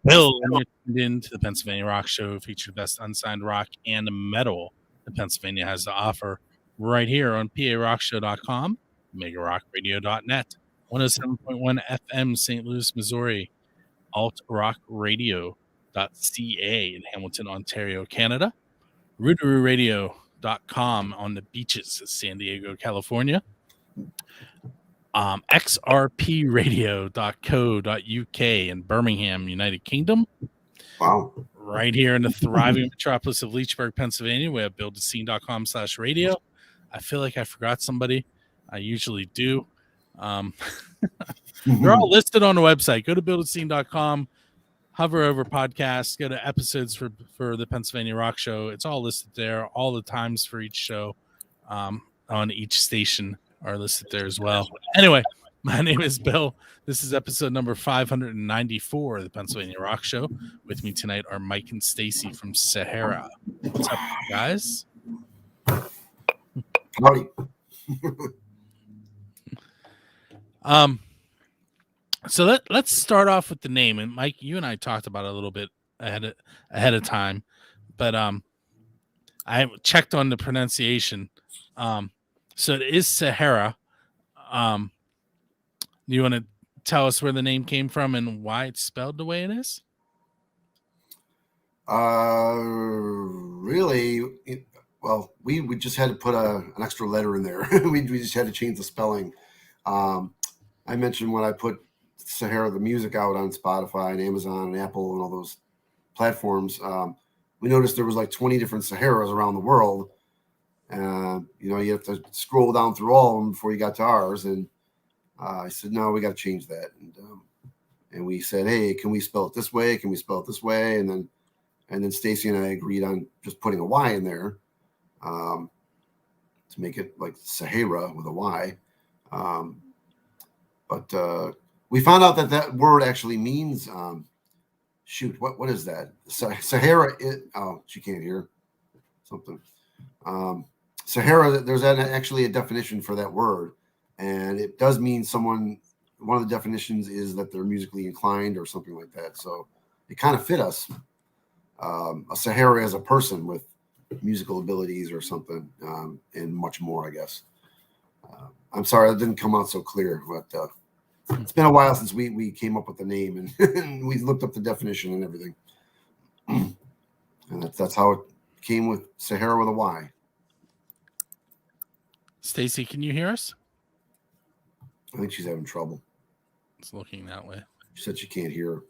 Bill, and you're tuned in to the Pennsylvania Rock Show, featuring the best unsigned rock and metal that Pennsylvania has to offer right here on PARockShow.com, MegaRockRadio.net, 107.1 FM, St. Louis, Missouri, AltRockRadio.ca in Hamilton, Ontario, Canada, RootarooRadio.com on the beaches of San Diego, California, xrpradio.co.uk in Birmingham, United Kingdom. Wow. Right here in the thriving metropolis of Leechburg, Pennsylvania, we have buildascene.com/radio. I feel like I forgot somebody. I usually do. They're all listed on the website. Go to buildascene.com, hover over podcasts, go to episodes for the Pennsylvania Rock Show. It's all listed there. All the times for each show on each station are listed there as well. Anyway, my name is Bill. This is episode number 594 of the Pennsylvania Rock Show. With me tonight are Mike and Stacy from Sahayra. What's up, guys? Howdy. So let's start off with the name. And Mike, you and I talked about it a little bit ahead of time, but I checked on the pronunciation. So it is Sahayra. Do you want to tell us where the name came from and why it's spelled the way it is? Really, we just had to put an extra letter in there. we just had to change the spelling. I mentioned when I put Sahayra the music out on Spotify and Amazon and Apple and all those platforms, we noticed there was like 20 different Sahayras around the world. You have to scroll down through all of them before you got to ours. And I said, no, we got to change that. And we said, hey, can we spell it this way? Can we spell it this way? And then Stacy and I agreed on just putting a Y in there to make it like Sahayra with a Y. But we found out that word actually means, what is that? Sahayra, she can't hear something. Sahayra, there's actually a definition for that word, and it does mean someone. One of the definitions is that they're musically inclined or something like that. So it kind of fit us. A Sahayra as a person with musical abilities or something, and much more, I guess. I'm sorry that didn't come out so clear, but it's been a while since we came up with the name and we looked up the definition and everything. And that's how it came with Sahayra with a Y. Stacy, can you hear us? I think she's having trouble. It's looking that way. She said she can't hear.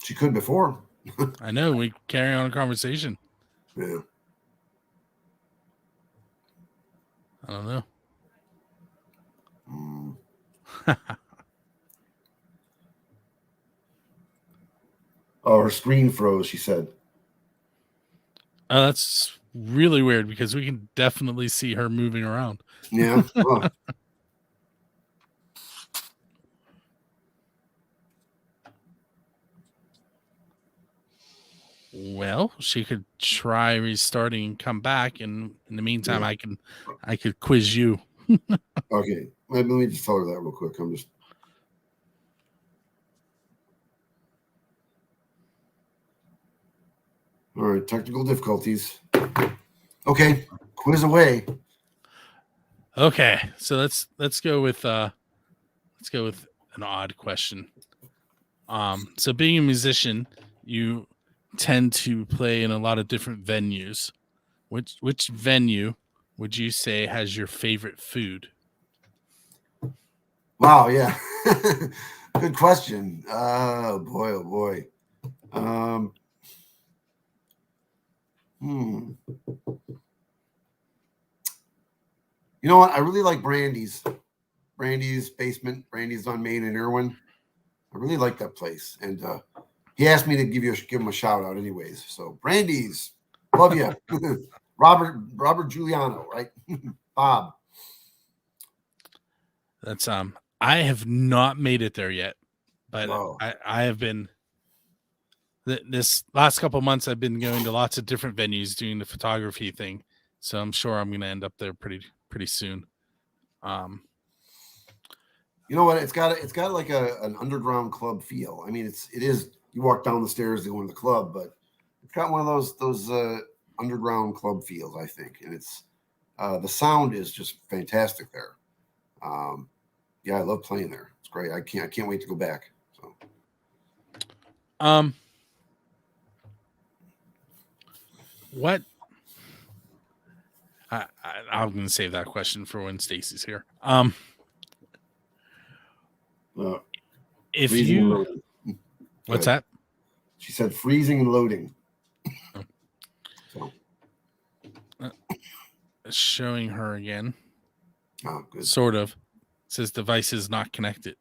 She could before. I know. We carry on a conversation. Yeah. I don't know. Oh, her screen froze, she said. That's really weird because we can definitely see her moving around. Yeah. Oh. Well, she could try restarting and come back, and in the meantime, I could quiz you. Okay, let me just tell her that real quick. All right, technical difficulties. Okay, quiz away. Okay, so let's go with an odd question. So being a musician, you tend to play in a lot of different venues. Which venue would you say has your favorite food? Wow, yeah. Good question. Oh boy. You know what? I really like Brandy's Basement. Brandy's on Main and Irwin. I really like that place. And he asked me to give him a shout out anyways. So Brandy's, love you. Robert Giuliano, right? Bob. That's I have not made it there yet, but I have been. This last couple of months, I've been going to lots of different venues doing the photography thing, so I'm sure I'm going to end up there pretty soon. You know what? It's got like an underground club feel. I mean, it is. You walk down the stairs to go into the club, but it's got one of those underground club feels, I think, and it's the sound is just fantastic there. Yeah, I love playing there. It's great. I can't wait to go back. So, what? I'm going to save that question for when Stacy's here. If you, what's that? She said freezing and loading. So, showing her again. Oh, good. Sort of. It says device is not connected.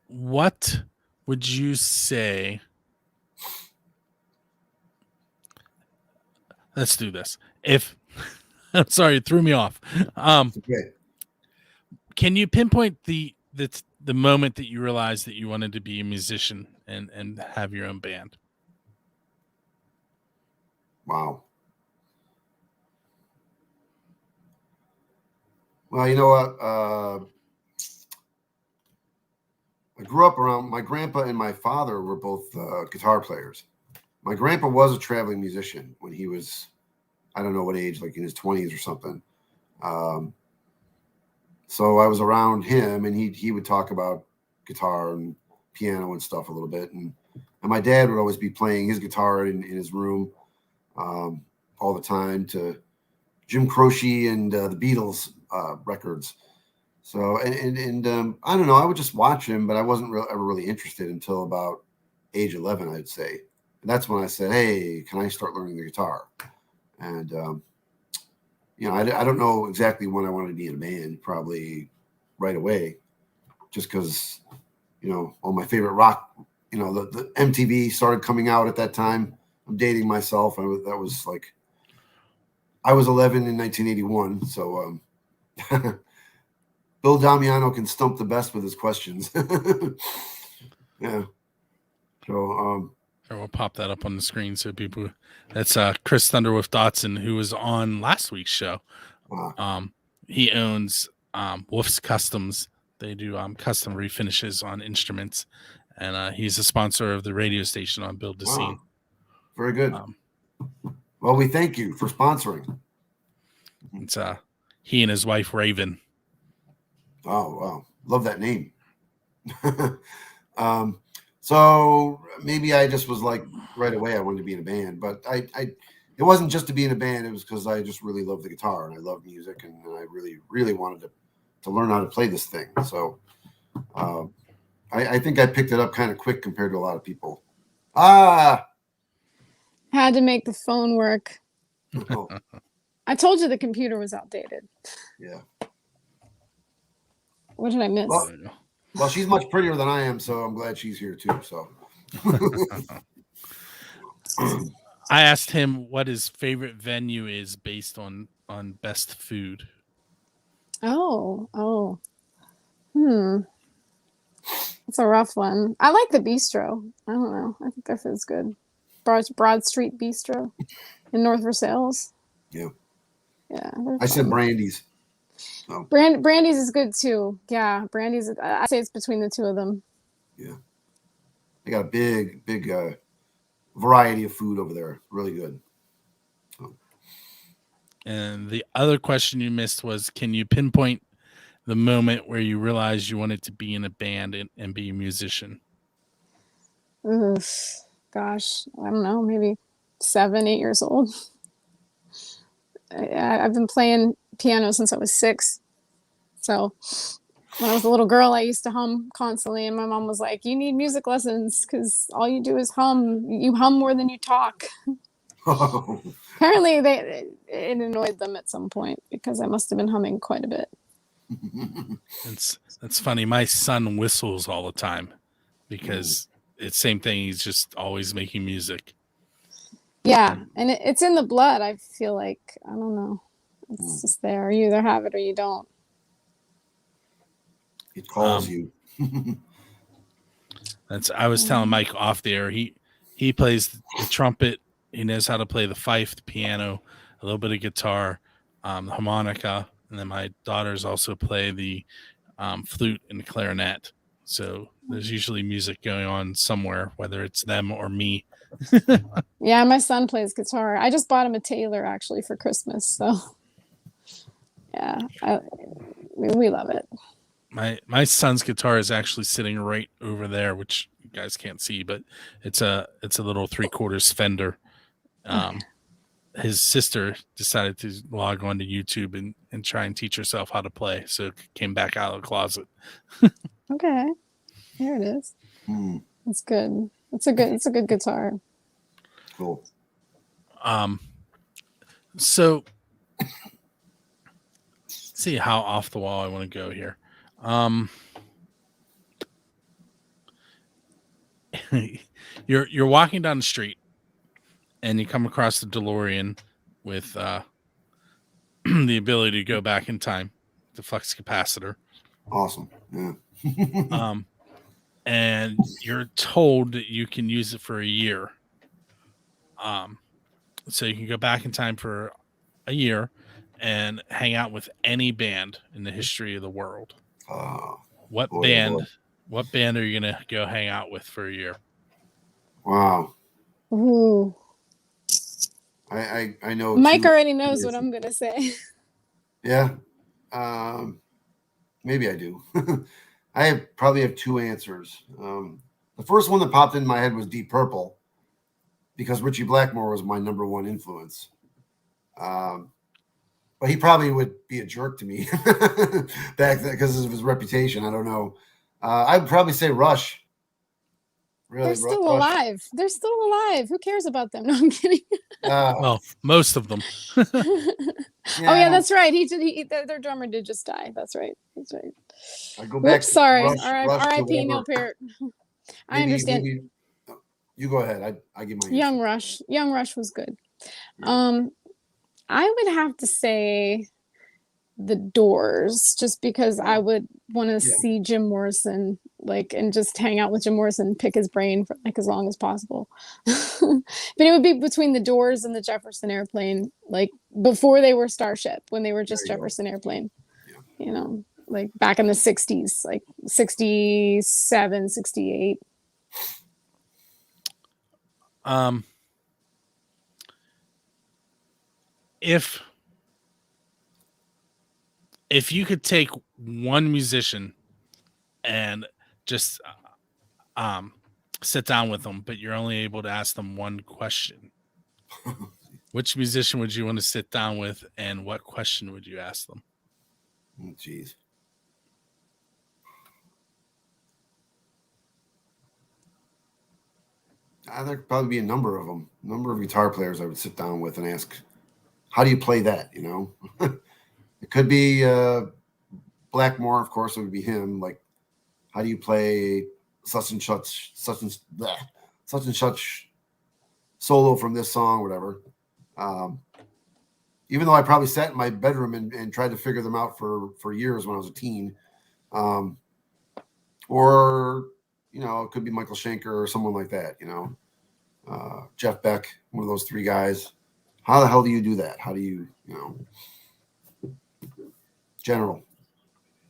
What would you say? Let's do this. I'm sorry, it threw me off. Okay. Can you pinpoint the moment that you realized that you wanted to be a musician and have your own band? Wow. Well, you know what? I grew up around my grandpa and my father were both guitar players. My grandpa was a traveling musician when he was, I don't know what age, like in his 20s or something. So I was around him, and he would talk about guitar and piano and stuff a little bit. And my dad would always be playing his guitar in his room all the time to Jim Croce and the Beatles records. So, and I don't know, I would just watch him, but I wasn't ever really interested until about age 11, I'd say. And that's when I said, hey, can I start learning the guitar? And, you know, I don't know exactly when I wanted to be in a band, probably right away, just because, you know, all my favorite rock, you know, the MTV started coming out at that time. I'm dating myself. That was like, I was 11 in 1981. So, Bill Damiano can stump the best with his questions. Yeah. So, we'll pop that up on the screen so people. That's Chris Thunderwolf Dotson, who was on last week's show. He owns Wolf's Customs. They do custom refinishes on instruments, and he's a sponsor of the radio station on Build the Scene. Very good. Well, we thank you for sponsoring. It's he and his wife Raven. Oh wow, love that name. So maybe I just was like right away I wanted to be in a band, but it wasn't just to be in a band. It was because I just really love the guitar and I love music, and I really wanted to learn how to play this thing. So I think I picked it up kind of quick compared to a lot of people. Had to make the phone work. Oh. I told you the computer was outdated. Yeah. What did I miss? Well, she's much prettier than I am, so I'm glad she's here too. So I asked him what his favorite venue is based on best food. Oh. It's a rough one. I like the bistro. I don't know. I think their food's good. Broad Street Bistro in North Versailles. Yeah. Yeah. I said Brandy's. Oh. Brandy's is good too. Yeah, Brandy's. I say it's between the two of them. Yeah, they got a big variety of food over there. Really good. Oh. And the other question you missed was, can you pinpoint the moment where you realized you wanted to be in a band and be a musician? Gosh, I don't know. Maybe 7, 8 years old. I've been playing piano since I was 6. So when I was a little girl, I used to hum constantly. And my mom was like, you need music lessons because all you do is hum. You hum more than you talk. Apparently it annoyed them at some point because I must have been humming quite a bit. That's funny. My son whistles all the time because it's the same thing. He's just always making music. Yeah, and it's in the blood. I feel like, I don't know. It's just there. You either have it or you don't. It calls you. I was telling Mike off the air. He plays the trumpet. He knows how to play the fife, the piano, a little bit of guitar, harmonica, and then my daughters also play the flute and clarinet. So there's usually music going on somewhere, whether it's them or me. Yeah, my son plays guitar. I just bought him a Taylor actually for Christmas. So yeah, we love it. My son's guitar is actually sitting right over there, which you guys can't see, but it's a little 3/4 Fender. His sister decided to log on to YouTube and try and teach herself how to play, so it came back out of the closet. Okay, here it is. That's good. It's a good guitar. Cool. So let's see how off the wall I want to go here. You're walking down the street and you come across the DeLorean with the ability to go back in time, the flux capacitor. Awesome. Yeah. And you're told that you can use it for a year. So you can go back in time for a year and hang out with any band in the history of the world. What band are you gonna go hang out with for a year? Wow. Ooh. I know Mike already knows what I'm gonna say. Yeah. Maybe I do. I probably have two answers. The first one that popped in my head was Deep Purple, because Richie Blackmore was my number one influence. But he probably would be a jerk to me back then because of his reputation. I don't know. I'd probably say Rush. Really, They're still alive. They're still alive. Who cares about them? No, I'm kidding. Well, most of them. Yeah. Oh yeah, that's right. Their drummer did just die. That's right. I go back. Sorry. Rush R.I.P. Neil Peart. I understand. Maybe, you go ahead. I give my Young Rush. Young Rush was good. I would have to say The Doors, just because I would want to see Jim Morrison, and just hang out with Jim Morrison and pick his brain for as long as possible. But it would be between The Doors and the Jefferson Airplane, before they were Starship, when they were just Jefferson Airplane. Yeah. Back in the 60s, 67, 68. If you could take one musician and just sit down with them, but you're only able to ask them one question, which musician would you want to sit down with, and what question would you ask them? Jeez. There'd probably be a number of them. A number of guitar players I would sit down with and ask, how do you play that? It could be Blackmore, of course. It would be him. How do you play such and such solo from this song, whatever. Even though I probably sat in my bedroom and tried to figure them out for years when I was a teen. Or it could be Michael Schenker or someone like that. Jeff Beck, one of those three guys. How the hell do you do that? How do you general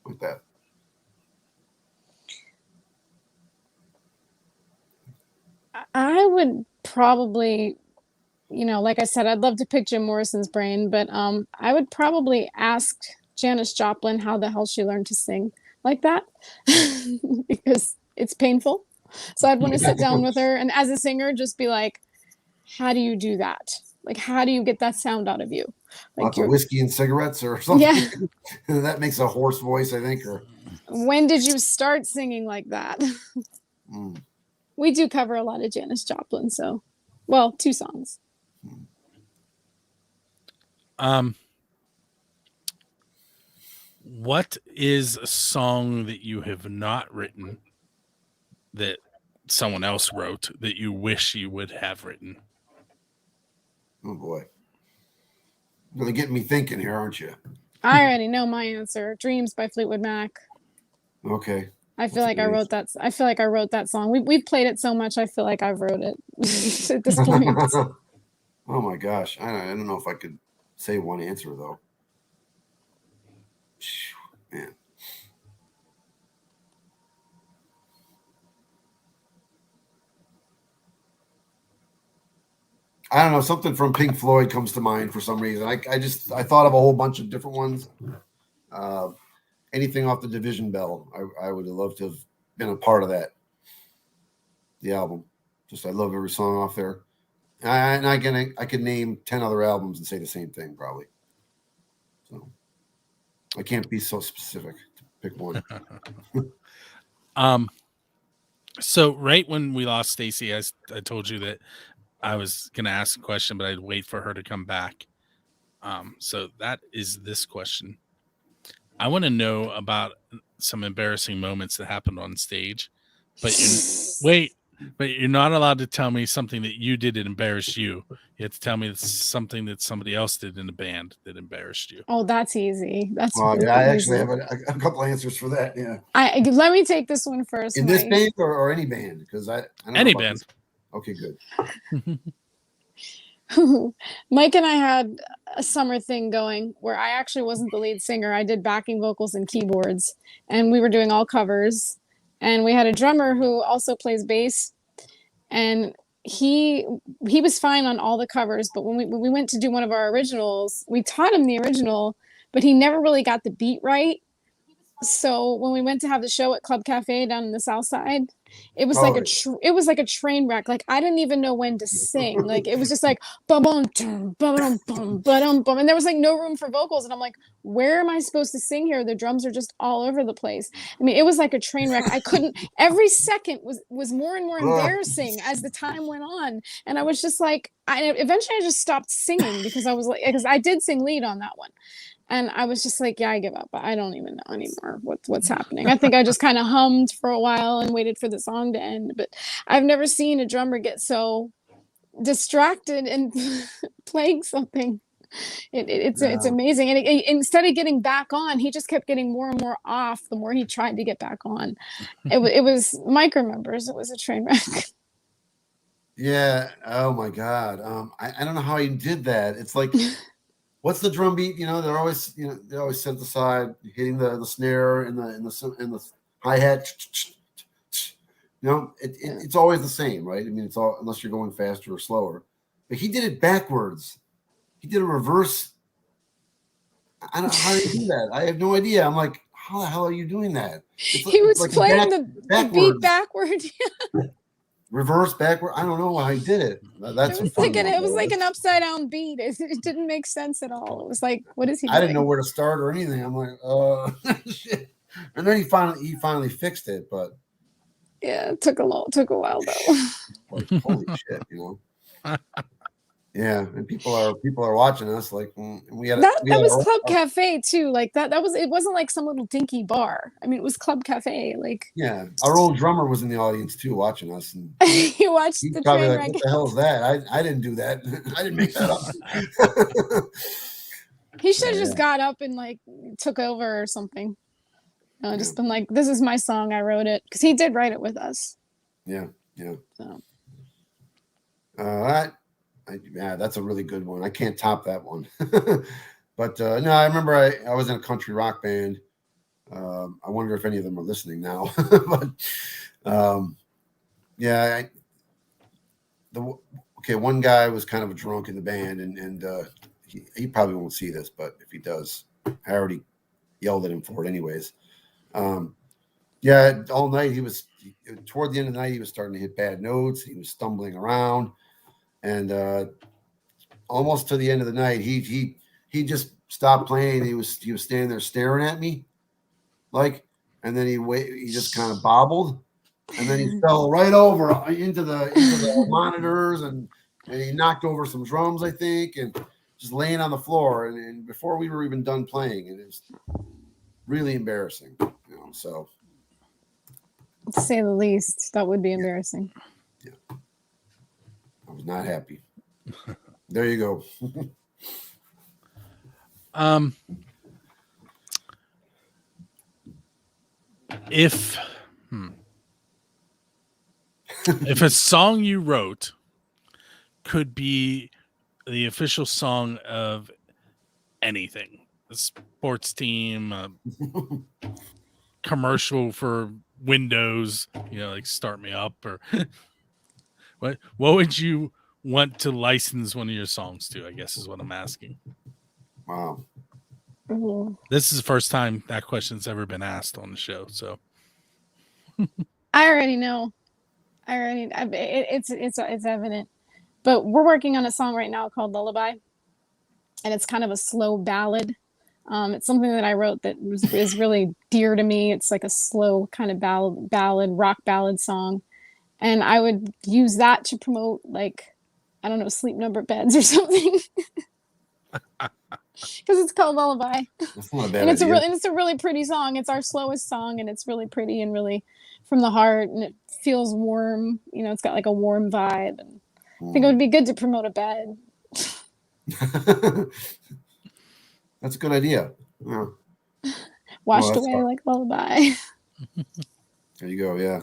like that? I would probably, like I said, I'd love to pick Jim Morrison's brain, but I would probably ask Janice Joplin how the hell she learned to sing like that, because it's painful. So I'd want to sit down with her and, as a singer, just be like, how do you do that? How do you get that sound out of you? Lots of whiskey and cigarettes or something. Yeah. That makes a hoarse voice, I think. Or when did you start singing like that? We do cover a lot of Janice Joplin, so, 2 songs. What is a song that you have not written that someone else wrote that you wish you would have written? Oh boy. You're really getting me thinking here, aren't you? I already know my answer. Dreams by Fleetwood Mac. Okay. I feel like I wrote that. I feel like I wrote that song. We've played it so much. I feel like I've wrote it at this point. Oh my gosh. I don't know if I could say one answer though. Man. I don't know. Something from Pink Floyd comes to mind for some reason. I thought of a whole bunch of different ones. Anything off the Division Bell, I would have loved to have been a part of that. The album, I love every song off there. And again, I could name 10 other albums and say the same thing probably. So I can't be so specific to pick one. So right when we lost Stacy, I told you that I was going to ask a question, but I'd wait for her to come back. So that is this question. I want to know about some embarrassing moments that happened on stage, but you're not allowed to tell me something that you did that embarrassed you. You have to tell me something that somebody else did in the band that embarrassed you. Oh, that's easy. That's really I actually have a couple answers for that. Yeah. Let me take this one first. In this band or any band? Because I don't any know band. This. Okay, good. Mike and I had a summer thing going where I actually wasn't the lead singer. I did backing vocals and keyboards, and we were doing all covers. And we had a drummer who also plays bass, and he was fine on all the covers. But when we went to do one of our originals, we taught him the original, but he never really got the beat right. So when we went to have the show at Club Cafe down in the South Side, it was like a train wreck. Like I didn't even know when to sing. Like it was just like bum bum bum bum bum bum, and there was like no room for vocals. And I'm like, where am I supposed to sing here? The drums are just all over the place. I mean, it was like a train wreck. I couldn't. Every second was more and more embarrassing as the time went on, and I was just like, eventually I just stopped singing because I did sing lead on that one. And I was just like, yeah, I give up. I don't even know anymore what's happening. I think I just kind of hummed for a while and waited for the song to end. But I've never seen a drummer get so distracted and playing something. It's amazing. And instead of getting back on, he just kept getting more and more off the more he tried to get back on. It was Mike remembers. It was a train wreck. Yeah. Oh my God. I don't know how he did that. It's like. What's the drum beat? They're always synthesized, hitting the snare and the hi hat. It's always the same, right? I mean, it's all unless you're going faster or slower. But he did it backwards. He did a reverse. I don't know how do you do that. I have no idea. I'm like, how the hell are you doing that? He was like playing the beat backward. Reverse backward. I don't know how he did it. That's it was like an upside down beat. It didn't make sense at all. It was like, what is he doing? I didn't know where to start or anything. I'm like, shit. And then he finally fixed it, but yeah, it took a while though. Like, holy shit, Yeah, and people are watching us like we had that was Club Cafe too. Like that was it wasn't like some little dinky bar. I mean, it was Club Cafe. Like yeah, our old drummer was in the audience too, watching us. And he watched the probably train like, wreck. what the hell is that? I didn't do that. I didn't make that up. He should have just got up and like took over or something. Just been like, this is my song. I wrote it because he did write it with us. Yeah. So. Yeah, that's a really good one. I can't top that one. But no, I remember I was in a country rock band. I wonder if any of them are listening now. But yeah, one guy was kind of a drunk in the band, and he probably won't see this, but if he does, I already yelled at him for it anyways. Yeah, all night toward the end of the night, he was starting to hit bad notes. He was stumbling around. And almost to the end of the night, he just stopped playing. He was standing there staring at me, and then he just kind of bobbled, and then he fell right over into the monitors, and he knocked over some drums, I think, and just laying on the floor. And before we were even done playing, and it was really embarrassing, So, to say the least, that would be embarrassing. Yeah. I was not happy. There you go. If a song you wrote could be the official song of anything. A sports team, a commercial for Windows, like Start Me Up, or what would you want to license one of your songs to, I guess is what I'm asking. Wow. Ooh. This is the first time that question's ever been asked on the show, so I already know. It's evident. But we're working on a song right now called Lullaby, and it's kind of a slow ballad. It's something that I wrote that is really dear to me. It's like a slow kind of ballad, rock ballad song, and I would use that to promote, like, I don't know, Sleep Number Beds or something, because it's called Lullaby. That's not a bad And it's idea. it's a really pretty song. It's our slowest song, and it's really pretty and really from the heart, and it feels warm. It's got like a warm vibe. And I think it would be good to promote a bed. That's a good idea. Yeah. Washed away like Lullaby. There you go. Yeah.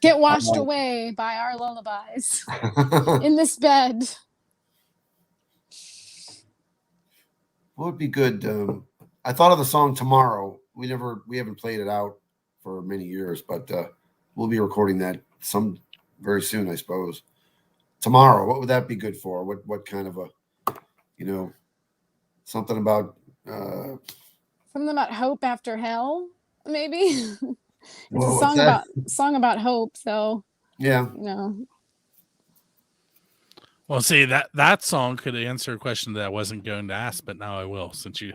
Get washed away by our lullabies in this bed. What would be good? I thought of the song Tomorrow. We haven't played it out for many years, but we'll be recording that very soon, I suppose. Tomorrow, what would that be good for? What kind of a, something about something about hope after hell, maybe. It's Whoa, a song about hope, so yeah. Well, see, that song could answer a question that I wasn't going to ask, but now I will, since you.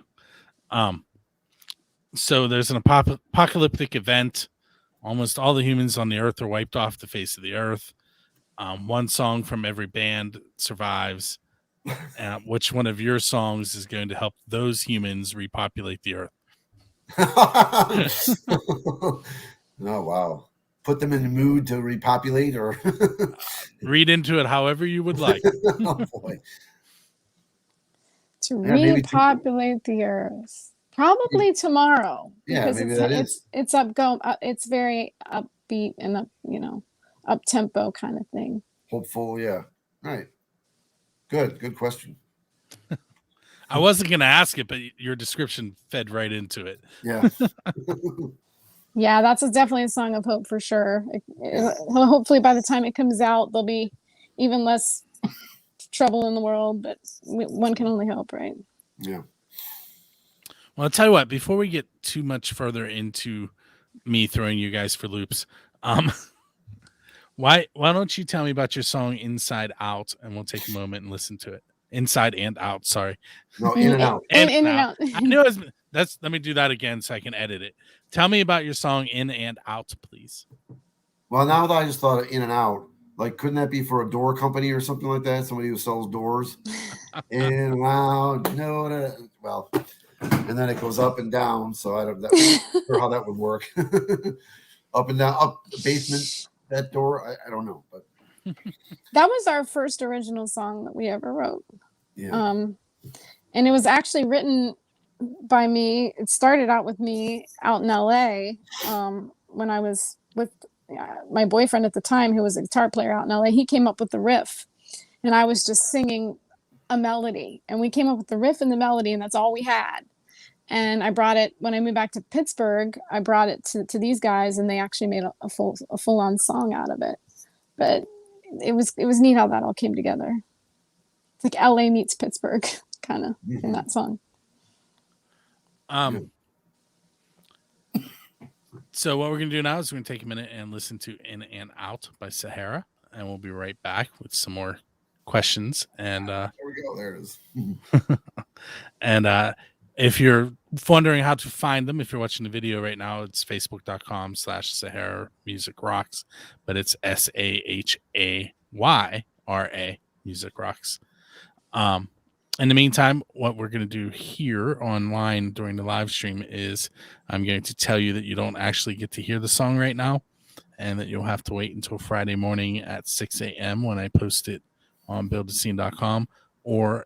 So there's an apocalyptic event. Almost all the humans on the earth are wiped off the face of the earth. One song from every band survives. Which one of your songs is going to help those humans repopulate the earth? Oh, wow. Put them in the mood to repopulate, or read into it however you would like. Oh, boy. To repopulate the earth. Probably Tomorrow. Yeah, because maybe that is. It's it's very upbeat and up tempo kind of thing. Hopeful, yeah. Right. Good question. I wasn't going to ask it, but your description fed right into it. Yeah. Yeah, that's definitely a song of hope for sure. Hopefully by the time it comes out, there'll be even less trouble in the world, but one can only hope, right? Yeah. Well, I'll tell you what, before we get too much further into me throwing you guys for loops, why don't you tell me about your song Inside Out, and we'll take a moment and listen to it. Inside and Out, sorry. No, In and Out. In and Out. I knew it was, let me do that again so I can edit it. Tell me about your song In and Out, please. Well, now that I just thought of In and Out, like, couldn't that be for a door company or something like that? Somebody who sells doors. In and out, well, and then it goes up and down. So I'm not sure how that would work. Up and down, up the basement, that door. I don't know, but that was our first original song that we ever wrote. Yeah. And it was actually written by me. It started out with me out in LA when I was with my boyfriend at the time, who was a guitar player out in LA. He came up with the riff, and I was just singing a melody, and we came up with the riff and the melody, and that's all we had. And I brought it when I moved back to Pittsburgh. I brought it to these guys, and they actually made a full on song out of it. But it was neat how that all came together. It's like LA meets Pittsburgh, kind of, in that song. So what we're going to do now is we're going to take a minute and listen to In and Out by Sahayra, and we'll be right back with some more questions. And there we go. There it is. And if you're wondering how to find them, if you're watching the video right now, it's facebook.com/Sahayra Music Rocks, but it's SAHAYRA Music Rocks. In the meantime, what we're going to do here online during the live stream is I'm going to tell you that you don't actually get to hear the song right now, and that you'll have to wait until Friday morning at 6 a.m. when I post it on buildadscene.com, or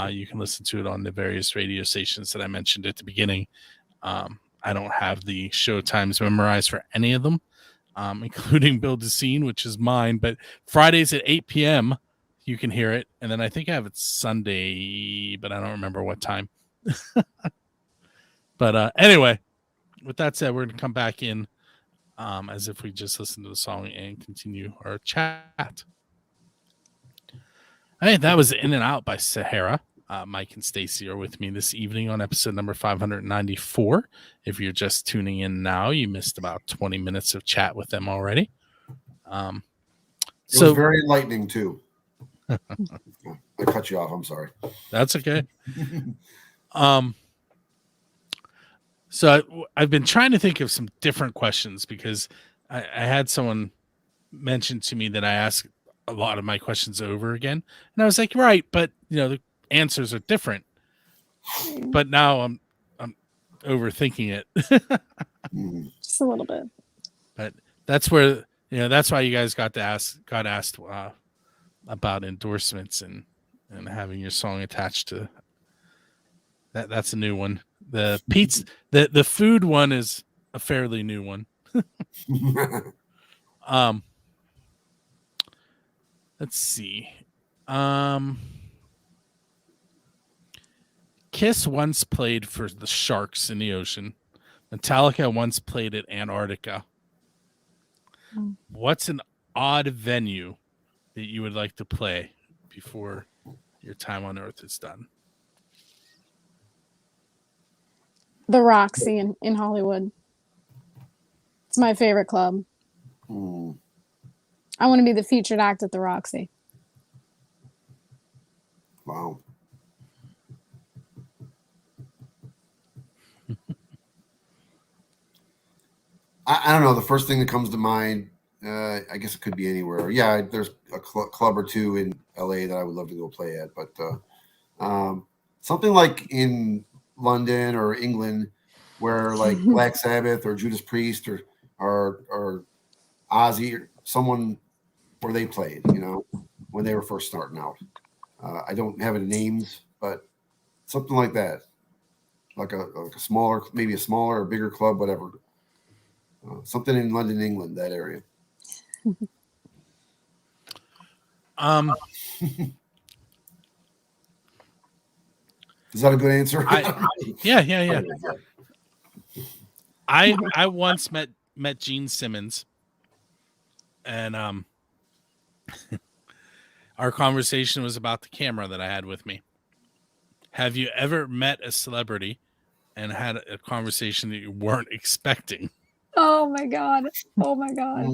you can listen to it on the various radio stations that I mentioned at the beginning. I don't have the show times memorized for any of them, including Build a Scene, which is mine, but Fridays at 8 p.m., you can hear it. And then I think I have it Sunday, but I don't remember what time. But anyway, with that said, we're going to come back in as if we just listened to the song and continue our chat. Hey, that was In and Out by Sahayra. Mike and Stacy are with me this evening on episode number 594. If you're just tuning in now, you missed about 20 minutes of chat with them already. It was very enlightening too. I cut you off. I'm sorry. That's okay. So I've been trying to think of some different questions because I had someone mention to me that I ask a lot of my questions over again. And I was like, right, but the answers are different. But now I'm overthinking it. Just a little bit. But that's where, that's why you guys got asked about endorsements and having your song attached to that. That's a new one. The pizza, the food one is a fairly new one. Let's see. Kiss once played for the Sharks in the ocean. Metallica once played at Antarctica. What's an odd venue that you would like to play before your time on Earth is done? The Roxy in Hollywood. It's my favorite club. I want to be the featured act at the Roxy. Wow. I don't know. The first thing that comes to mind, I guess it could be anywhere. Yeah, there's a club or two in LA that I would love to go play at, but something like in London or England, where like Black Sabbath or Judas Priest or Ozzy or someone where they played, when they were first starting out. I don't have any names, but something like that, like a smaller, maybe a smaller or bigger club, whatever. Something in London, England, that area. Is that a good answer? Yeah. I once met Gene Simmons, and our conversation was about the camera that I had with me. Have you ever met a celebrity and had a conversation that you weren't expecting? Oh my God. Oh my God.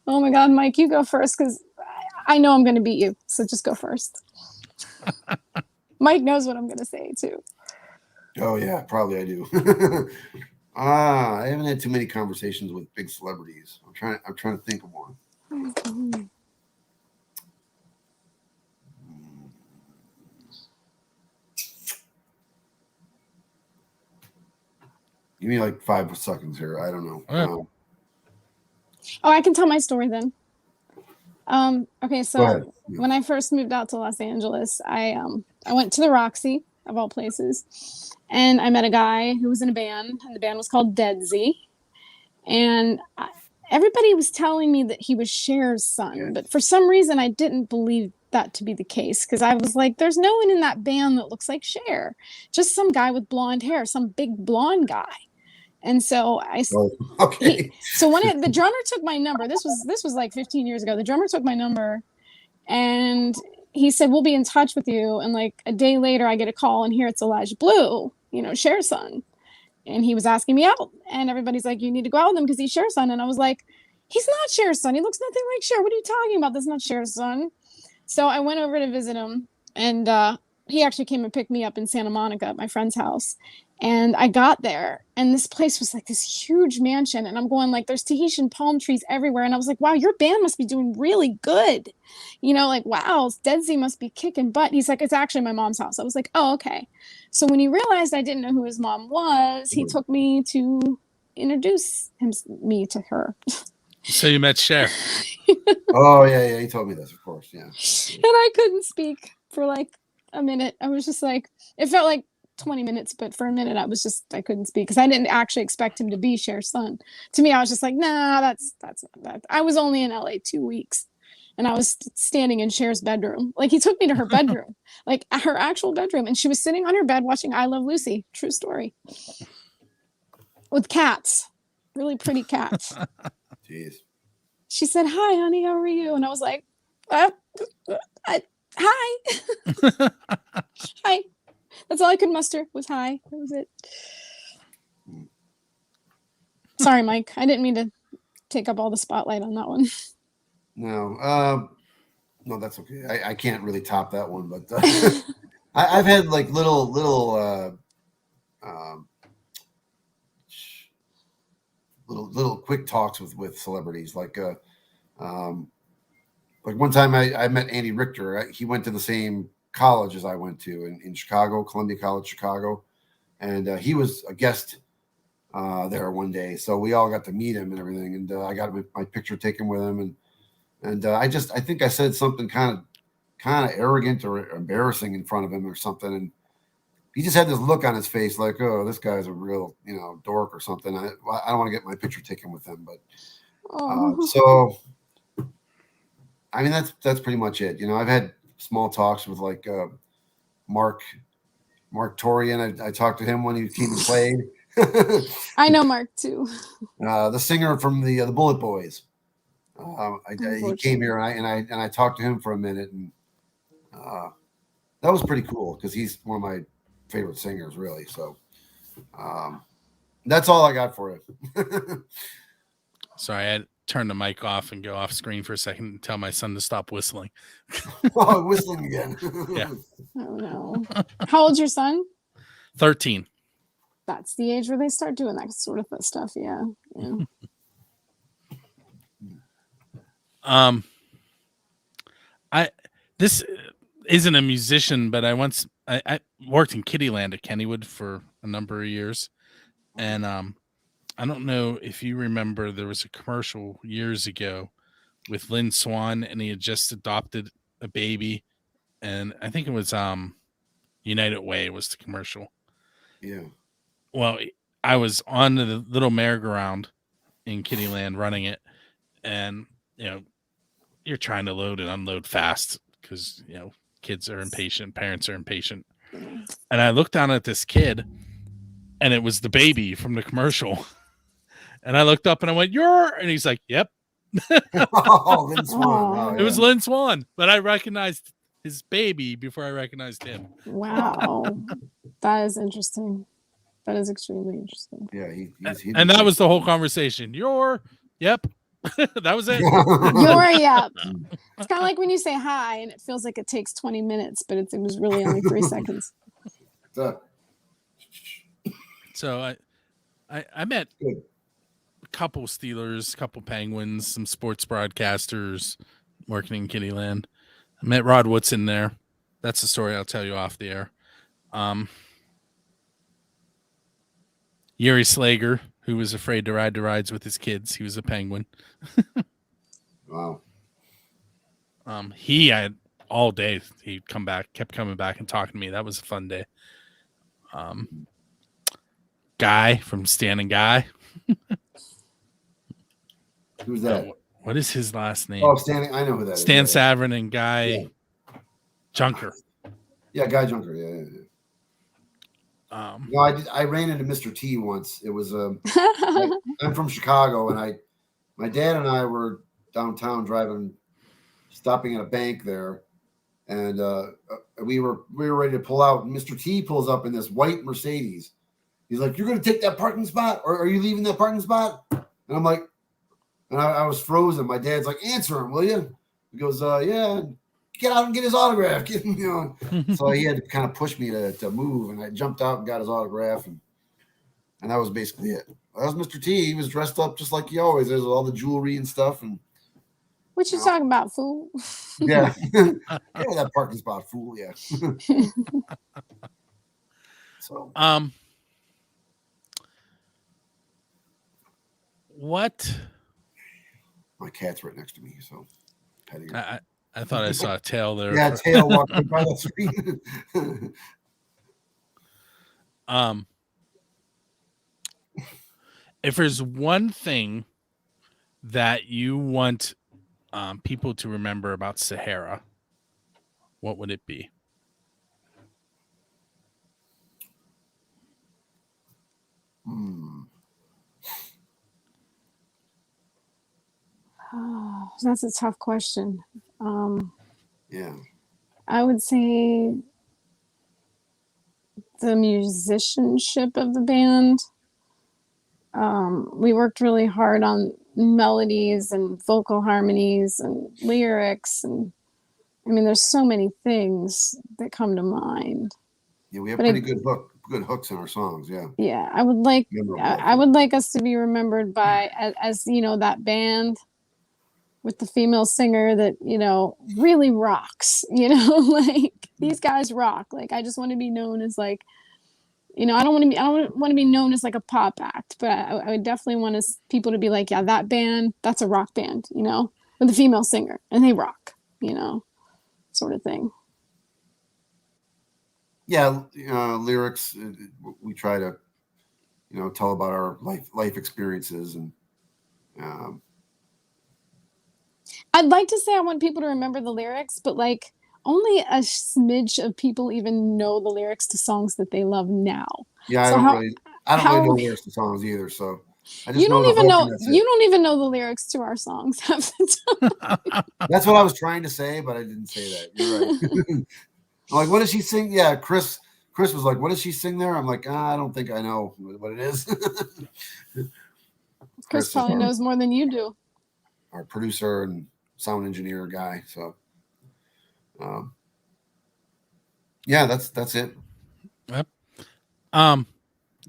Oh my God, Mike, you go first because I know I'm going to beat you. So just go first. Mike knows what I'm going to say too. Oh yeah, probably I do. I haven't had too many conversations with big celebrities. I'm trying to think of one. Give me like 5 seconds here. I don't know. Right. I can tell my story then. Okay, so Yeah. when I first moved out to Los Angeles, I went to the Roxy of all places, and I met a guy who was in a band, and the band was called Dead Z. And everybody was telling me that he was Cher's son, but for some reason I didn't believe that to be the case because I was like, there's no one in that band that looks like Cher, just some guy with blonde hair, some big blonde guy. And so when the drummer took my number, this was like 15 years ago. The drummer took my number and he said, we'll be in touch with you. And like a day later, I get a call and here it's Elijah Blue, Cher's son. And he was asking me out and everybody's like, you need to go out with him because he's Cher's son. And I was like, he's not Cher's son. He looks nothing like Cher. What are you talking about? That's not Cher's son. So I went over to visit him and he actually came and picked me up in Santa Monica at my friend's house. And I got there and this place was like this huge mansion. And I'm going like, there's Tahitian palm trees everywhere. And I was like, wow, your band must be doing really good. Wow, Dead Z must be kicking butt. He's like, it's actually my mom's house. I was like, oh, okay. So when he realized I didn't know who his mom was, he took me to introduce me to her. So you met Cher. Oh, yeah. He told me this, of course. Yeah. And I couldn't speak for like a minute. I was just like, it felt like 20 minutes, but for a minute I couldn't speak because I didn't actually expect him to be Cher's son. To me, I was just like, nah, that's not that. I was only in LA 2 weeks. and I was standing in Cher's bedroom. Like he took me to her bedroom, like her actual bedroom, and she was sitting on her bed watching I Love Lucy. True story. With cats, really pretty cats. Jeez. She said, "Hi, honey, how are you?" And I was like, "Hi, hi." That's all I could muster was hi. That was it. Sorry, Mike. I didn't mean to take up all the spotlight on that one. No, that's okay. I can't really top that one, but I've had like little quick talks with celebrities. Like one time I met Andy Richter. He went to the same college as I went to in Chicago, Columbia College, Chicago, and he was a guest there one day. So we all got to meet him and everything, and I got my picture taken with him, and I think I said something kind of arrogant or embarrassing in front of him or something, and he just had this look on his face like, oh, this guy's a real dork or something. I don't want to get my picture taken with him, but so I mean that's pretty much it. I've had small talks with like Mark Torian. I talked to him when he came and played. I know Mark too. The singer from the Bullet Boys. He came here and I talked to him for a minute, and that was pretty cool because he's one of my favorite singers, really. So that's all I got for you. Sorry, I had to turn the mic off and go off screen for a second and tell my son to stop whistling. Oh, whistling again. Yeah. Oh no. How old's your son? 13. That's the age where they start doing that sort of stuff. Yeah. This isn't a musician, but I worked in Kittyland at Kennywood for a number of years, and I don't know if you remember, there was a commercial years ago with Lynn Swan, and he had just adopted a baby, and I think it was United Way was the commercial. Yeah. Well, I was on the little merry-go-round in Kittyland running it, and you're trying to load and unload fast because kids are impatient, parents are impatient, and I looked down at this kid, and it was the baby from the commercial, and I looked up and I went, and he's like, "Yep." Oh, Lynn Swan. Oh, It was Lynn Swan, but I recognized his baby before I recognized him. Wow, that is interesting. That is extremely interesting. Yeah, and that was the whole conversation. Yep. That was it. Yep. It's kind of like when you say hi and it feels like it takes 20 minutes, but it was really only 3 seconds. So I met a couple Steelers, a couple Penguins, some sports broadcasters working in Kittyland. I met Rod Woodson there. That's a story I'll tell you off the air. Yuri Slager, who was afraid to ride the rides with his kids. He was a Penguin. Wow. He had all day. He'd kept coming back and talking to me. That was a fun day. Guy from Stan and Guy. Who's that? What is his last name? Oh, Stan. I know who that is. Stan Savran and Guy Junker. Yeah, Guy Junker. Yeah. I ran into Mr. T once. It was I'm from Chicago, and my dad and I were downtown stopping at a bank there, and we were ready to pull out. And Mr. T pulls up in this white Mercedes. He's like, "You're going to take that parking spot, or are you leaving that parking spot?" And I'm like, and I was frozen. My dad's like, "Answer him, will you?" He goes, "Yeah." Get out and get his autograph. So he had to kind of push me to move, and I jumped out and got his autograph, and that was basically it. That was Mr. T. He was dressed up just like he always is, with all the jewelry and stuff. And what you talking about, fool? Yeah, that parking spot, fool. Yeah. So what? My cat's right next to me, so petting her. I thought I saw a tail there. Yeah, tail walking by the screen. If there's one thing that you want people to remember about Sahayra, what would it be? Oh, that's a tough question. Yeah. I would say the musicianship of the band. We worked really hard on melodies and vocal harmonies and lyrics, and I mean, there's so many things that come to mind. Yeah, we have But pretty good hooks in our songs. Yeah. Yeah, I would like Memorable, I would like us to be remembered by as you know, that band with the female singer that, you know, really rocks, you know, like these guys rock. Like I just want to be known as like, you know, I don't want to be known as like a pop act, but I would definitely want people to be like, yeah, that band, that's a rock band, you know, with a female singer and they rock, you know, sort of thing. Yeah, lyrics. We try to, you know, tell about our life experiences, and I'd like to say I want people to remember the lyrics, but like only a smidge of people even know the lyrics to songs that they love now. yeah, So I don't really know lyrics to songs either. So I just you know don't the even hook, know and that's you it. don't even know the lyrics to our songs half the time. That's what I was trying to say, but I didn't say that. You're right. I'm like, what does she sing? Yeah, Chris was like, what does she sing there? I'm like, I don't think I know what it is. Chris probably knows more than you do. Our producer and sound engineer guy. So, yeah, that's it. Yep.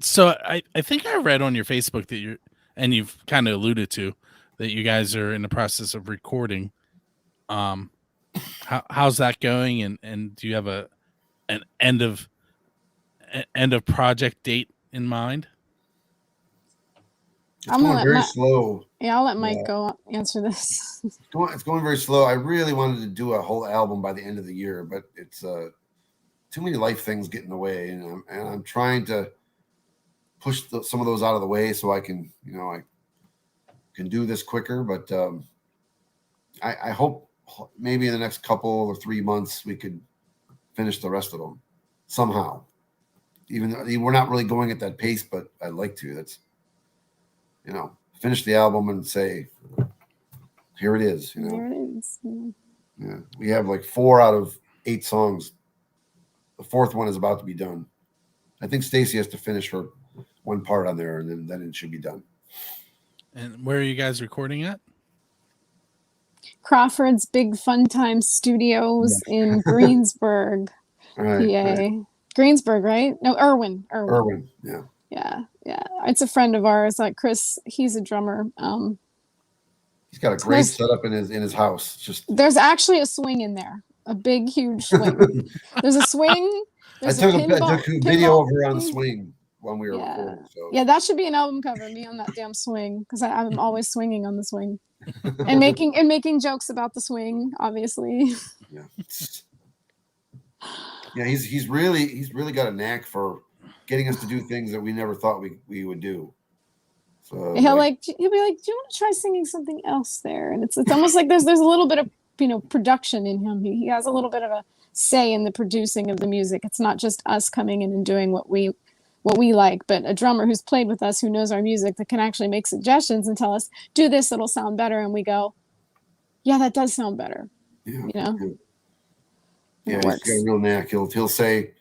So I think I read on your Facebook that you've kind of alluded to that you guys are in the process of recording. How's that going? And do you have an end of project date in mind? It's going very slow. Yeah, I'll let Mike go answer this. It's going very slow. I really wanted to do a whole album by the end of the year, but it's too many life things get in the way, and I'm trying to push some of those out of the way so I can, you know, I can do this quicker. But I hope maybe in the next couple or 3 months we could finish the rest of them somehow. Even though we're not really going at that pace, but I'd like to. That's, you know, finish the album and say, here it is. You know, there it is. Yeah, we have like 4 out of 8 songs. The 4th one is about to be done. I think Stacy has to finish her one part on there, and then it should be done. And where are you guys recording at? Crawford's Big Fun Time Studios in Greensburg, PA. Right. Greensburg, right? No, Irwin. Yeah. Yeah. It's a friend of ours, like Chris. He's a drummer. He's got a great setup in his house. There's actually a swing in there, a big, huge swing. There's a swing. I took a video of her on the swing when we were recording. So. Yeah, that should be an album cover. Me on that damn swing, because I'm always swinging on the swing, and making jokes about the swing, obviously. Yeah. Yeah, he's really got a knack for getting us to do things that we never thought we would do. So he'll be like, do you want to try singing something else there? And it's almost like there's a little bit of, you know, production in him. He has a little bit of a say in the producing of the music. It's not just us coming in and doing what we like, but a drummer who's played with us, who knows our music, that can actually make suggestions and tell us, do this, it'll sound better, and we go, yeah, that does sound better. Yeah, you know. Yeah, he's got a real knack. He'll say,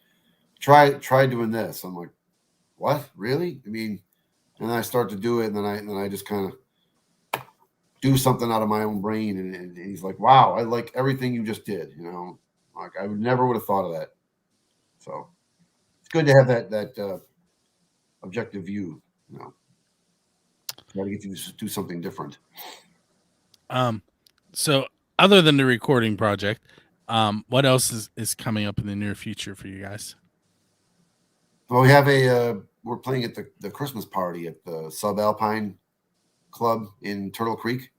try doing this. I'm like, what? Really? I mean, and I start to do it, and then I just kind of do something out of my own brain, and he's like, wow, I like everything you just did. You know, like I never would have thought of that. So it's good to have that objective view. You know, try to get you to do something different. So other than the recording project, what else is coming up in the near future for you guys? Well, we have we're playing at the Christmas party at the Subalpine Club in Turtle Creek.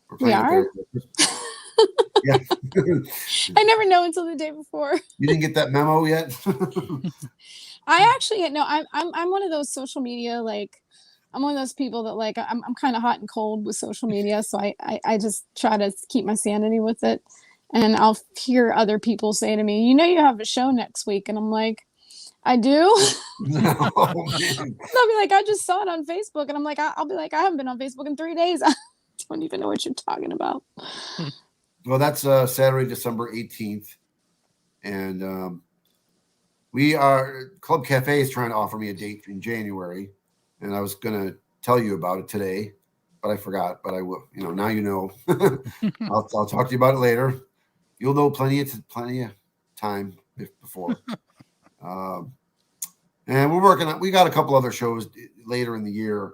We're playing at there. Yeah. I never know until the day before. You didn't get that memo yet? I actually no. I'm one of those social media, like, I'm one of those people that like I'm kind of hot and cold with social media, so I just try to keep my sanity with it. And I'll hear other people say to me, you have a show next week, and I'm like, I do. Oh, man. They'll be like, I just saw it on Facebook, and I'm like, I'll be like, I haven't been on Facebook in 3 days. I don't even know what you're talking about. Well, that's Saturday, December 18th, and Club Cafe is trying to offer me a date in January, and I was gonna tell you about it today, but I forgot. But I will. Now you know. I'll talk to you about it later. You'll know plenty of time before. And we're working on. We got a couple other shows later in the year.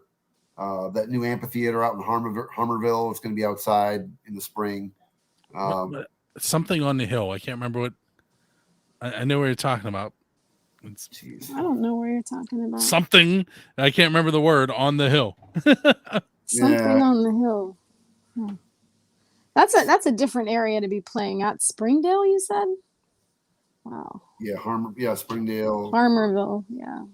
That new amphitheater out in Hummerville. It's going to be outside in the spring. Something on the hill. I can't remember what. I know what you're talking about. I don't know what you're talking about. Something. I can't remember the word. On the hill. Something on the hill. Hmm. That's a different area to be playing at. Springdale, you said? Wow. Yeah, Springdale. Farmerville, yeah.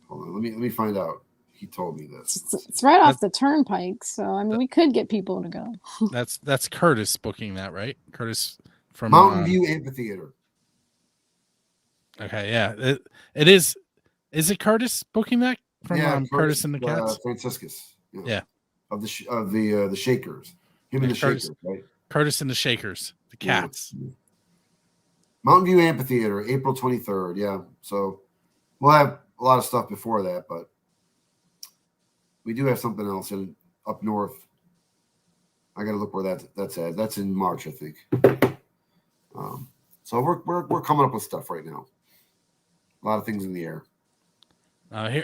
Hold on, let me find out. He told me this. It's right off the turnpike, so I mean we could get people to go. That's Curtis booking that, right? Curtis from Mountain View Amphitheater. Okay, yeah. It is. Is it Curtis booking that from Curtis and the Cats? Franciscus. Yeah. Of the Shakers. Him and the Curtis, Shakers, right? Curtis and the Shakers, the Cats. Yeah. Mountain View Amphitheater, April 23rd. Yeah. So we'll have a lot of stuff before that, but we do have something else up north. I got to look where that's at. That's in March, I think. So we're coming up with stuff right now. A lot of things in the air.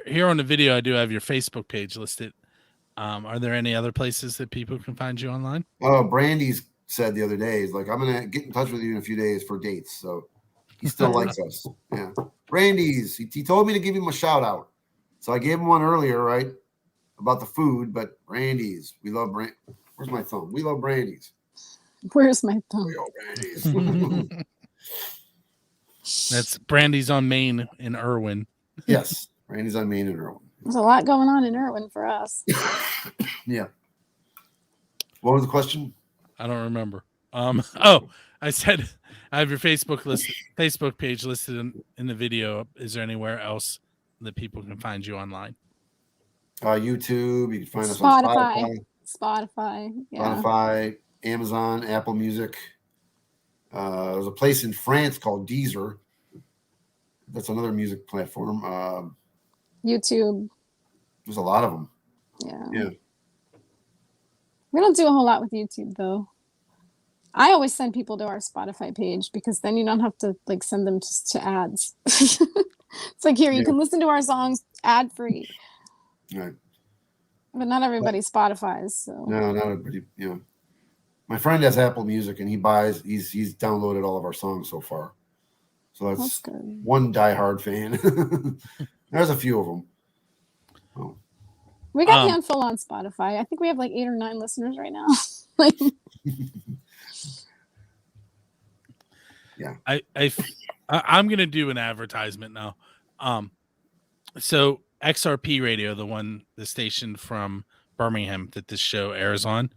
Here on the video, I do have your Facebook page listed. Are there any other places that people can find you online? Oh, Brandy's said the other day, he's like, I'm going to get in touch with you in a few days for dates. So he still likes us. Yeah. Brandy's, he told me to give him a shout out. So I gave him one earlier, right? About the food, but Brandy's. We love Where's my thumb? We love Brandy's. Where's my thumb? We love Brandy's. That's Brandy's on Main in Irwin. Yes. Brandy's on Main in Irwin. There's a lot going on in Irwin for us. Yeah. What was the question? I don't remember. I said I have your Facebook page listed in the video. Is there anywhere else that people can find you online? YouTube. You can find us on Spotify. Yeah. Spotify, Amazon, Apple Music. There's a place in France called Deezer. That's another music platform. YouTube. There's a lot of them. Yeah. We don't do a whole lot with YouTube though. I always send people to our Spotify page because then you don't have to like send them to ads. It's like here, you can listen to our songs ad free. Right. But not everybody Spotify's. So no, not everybody. My friend has Apple Music and he's downloaded all of our songs so far. So that's good. One diehard fan. There's a few of them. Oh. We got a handful on Spotify. I think we have like 8 or 9 listeners right now. Yeah. I'm gonna do an advertisement now. So XRP Radio, the station from Birmingham that this show airs on,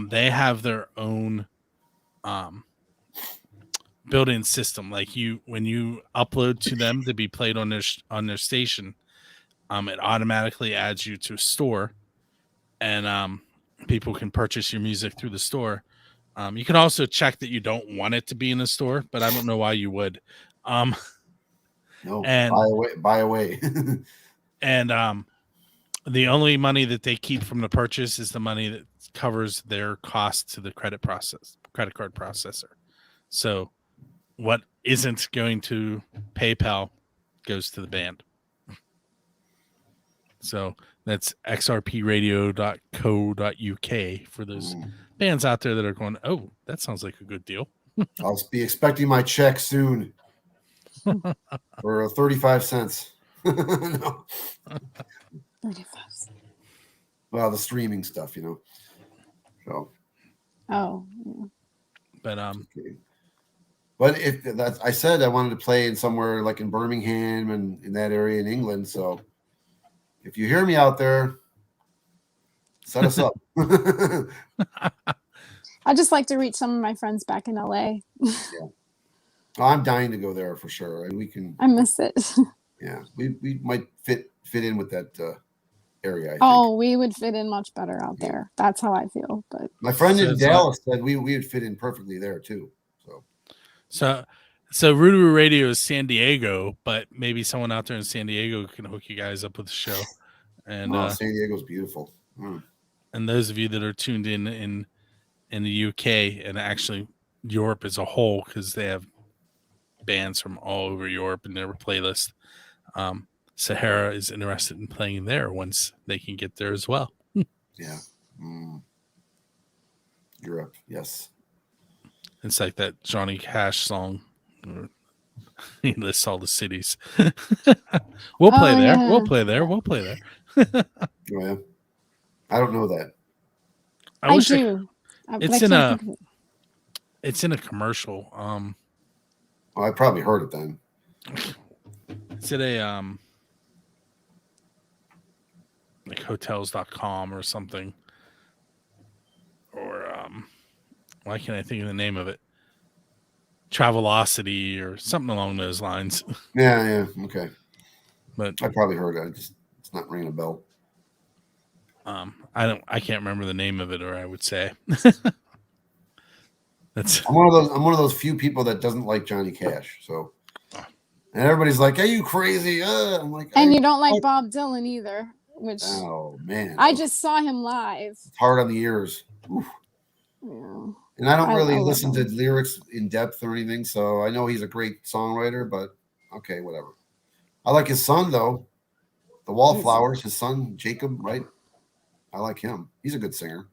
they have their own built-in system. Like when you upload to them to be played on their station, it automatically adds you to a store, and people can purchase your music through the store. You can also check that you don't want it to be in the store, but I don't know why you would. No, buy away. And the only money that they keep from the purchase is the money that covers their cost to the credit card processor. So what isn't going to PayPal goes to the band. So that's xrpradio.co.uk for those bands out there that are going, oh, that sounds like a good deal. I'll be expecting my check soon for 35 cents. No. 35 cents. Well, the streaming stuff, So. Oh. Yeah. But okay. But if that's, I said I wanted to play in somewhere like in Birmingham and in that area in England. So if you hear me out there, set us up. I'd just like to reach some of my friends back in LA. Yeah. Oh, I'm dying to go there for sure, and we can. I miss it. Yeah, we might fit in with that area. I think. Oh, we would fit in much better out there. That's how I feel. But my friend So in it's Dallas said we would fit in perfectly there too. So Roo Radio is San Diego, but maybe someone out there in San Diego can hook you guys up with the show. And San Diego's beautiful. And those of you that are tuned in the UK and actually Europe as a whole, because they have bands from all over Europe in their playlist, Sahayra is interested in playing there once they can get there as well. Yeah. Europe, yes. It's like that Johnny Cash song. He lists all the cities. We'll play there. Yeah. We'll play there. We'll play there. Oh, yeah. I don't know that. I do. It's in a commercial. I probably heard it then. It's at a like hotels.com or something. Or why can't I think of the name of it? Travelocity or something along those lines. Yeah, okay. But I probably heard it. It's not ringing a bell. I can't remember the name of it, or I would say. I'm one of those few people that doesn't like Johnny Cash. So, and everybody's like, "Are you crazy?" I'm like, and you don't like Bob Dylan either, which oh man, I just saw him live. It's hard on the ears. Oof. Yeah. And I don't really listen to lyrics in depth or anything, so I know he's a great songwriter. But okay, whatever. I like his son though, the Wallflowers. His son Jacob, right? I like him. He's a good singer.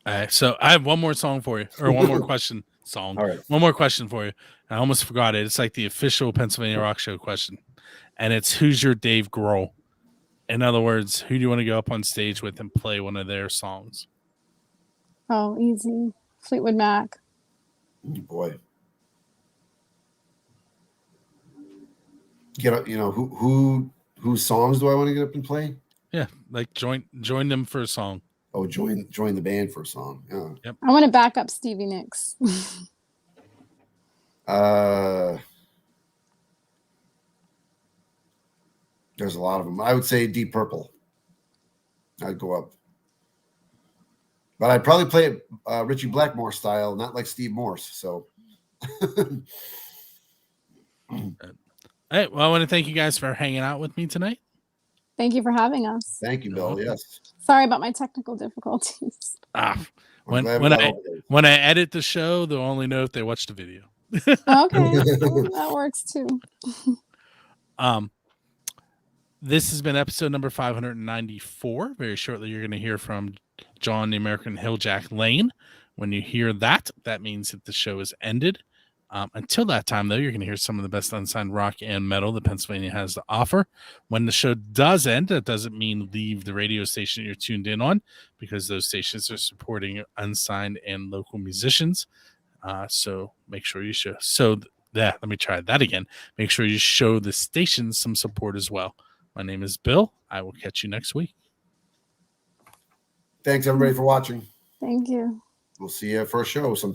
All right, so I have one more song for you, or one more question. All right. One more question for you. I almost forgot it. It's like the official Pennsylvania Rock Show question, and it's who's your Dave Grohl? In other words, who do you want to go up on stage with and play one of their songs? Oh, easy. Fleetwood Mac. Oh, boy. Whose songs do I want to get up and play? Yeah, like join them for a song. Oh, join the band for a song. Yeah. Yep. I want to back up Stevie Nicks. There's a lot of them. I would say Deep Purple. I'd go up. But I'd probably play it Richie Blackmore style, not like Steve Morse. So. All right. Well, I want to thank you guys for hanging out with me tonight. Thank you for having us. Thank you, Bill. Yes. Sorry about my technical difficulties. When I edit the show, they'll only know if they watch the video. Okay, well, that works too. This has been episode number 594. Very shortly, you're going to hear from John, the American Hilljack Lane. When you hear that, that means that the show is ended. Until that time, though, you're going to hear some of the best unsigned rock and metal that Pennsylvania has to offer. When the show does end, that doesn't mean leave the radio station you're tuned in on, because those stations are supporting unsigned and local musicians. So make sure you show. Let me try that again. Make sure you show the stations some support as well. My name is Bill. I will catch you next week. Thanks, everybody, for watching. Thank you. We'll see you for a show sometime.